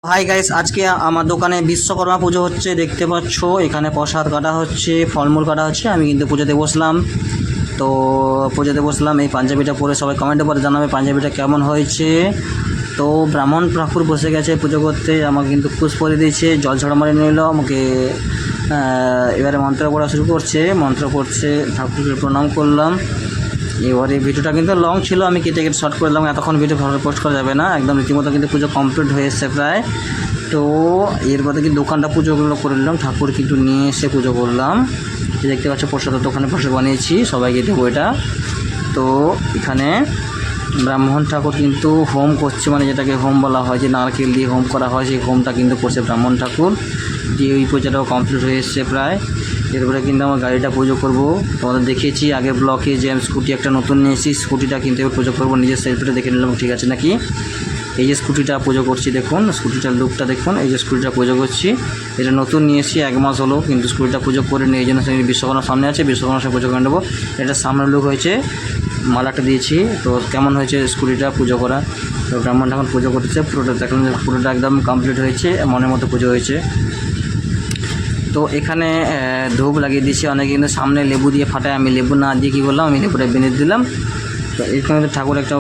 Hi guys, আজকে আমার দোকানে বিশ্বকর্মা পুজো হচ্ছে। দেখতে পাচ্ছ এখানে প্রসাদ কাটা হচ্ছে, ফলমূল কাটা হচ্ছে। আমি কিন্তু পুজোতে বসলাম। তো পুজোতে বসলাম, এই পাঞ্জাবিটা পরে সবাই কমেন্টে পরে জানাবে পাঞ্জাবিটা কেমন হয়েছে। তো ব্রাহ্মণ ঠাকুর বসে গেছে পুজো করতে, আমাকে কিন্তু খুশ করে দিয়েছে, জল ছড়া মারি নিল আমাকে। এবারে মন্ত্র পড়া শুরু করছে, মন্ত্র পড়ছে, ঠাকুরকে প্রণাম করলাম। এবারে ভিডিওটা কিন্তু লং ছিল, আমি কেটে কেটে শর্ট করে দিলাম, এতক্ষণ ভিডিও ভালো পোস্ট করা যাবে না। একদম রীতিমতো কিন্তু পুজো কমপ্লিট হয়ে এসছে প্রায়। তো এরপরে কি দোকানটা পুজোগুলো করে নিলাম, ঠাকুর কিন্তু নিয়ে এসে পুজো করলাম। দেখতে পাচ্ছ প্রসাদের দোকানে প্রসাদ বানিয়েছি, সবাইকে দেবো এটা। তো এখানে ব্রাহ্মণ ঠাকুর কিন্তু হোম করছে, মানে যেটাকে হোম বলা হয়, যে নারকেল দিয়ে হোম করা হয়, সেই হোমটা কিন্তু করছে ব্রাহ্মণ ঠাকুর। দিয়ে ওই পুজোটাও কমপ্লিট হয়ে এসছে প্রায়। এরপরে কিন্তু আমার গাড়িটা পুজো করব। তোমাদের দেখিয়েছি আগের ব্লকে যে আমি স্কুটি একটা নতুন নিয়েছি, স্কুটিটা কিন্তু এবার পুজো করবো। নিজের সেলফিটা দেখে নিলাম ঠিক আছে নাকি। এই যে স্কুটিটা পুজো করছি, দেখুন স্কুটিটার লুকটা দেখুন। এই যে স্কুটিটা পুজো করছি, এটা নতুন নিয়েছি, 1 মাস হলো, কিন্তু স্কুটিটা পুজো করে নিয়ে এই জন্য বিশ্বকর্মার সামনে আছে, বিশ্বকর্মার সামনে পুজো করে নেবো। এটা সামনের লুক হয়েছে, মালাটা দিয়েছি। তো কেমন হয়েছে স্কুটিটা পুজো করা। তো ব্রাহ্মণ ঠাকুর পুজো করতেছে, পুরোটা দেখুন, পুরোটা একদম কমপ্লিট হয়েছে, মনের মতো পুজো হয়েছে। তো এখানে ধূপ লাগিয়ে দিয়েছি। অনেকে কিন্তু সামনে লেবু দিয়ে ফাটায়, আমি লেবু না দিয়ে কী করলাম, আমি লেবুটা বেঁধে দিলাম। তো এখানে ঠাকুর একটা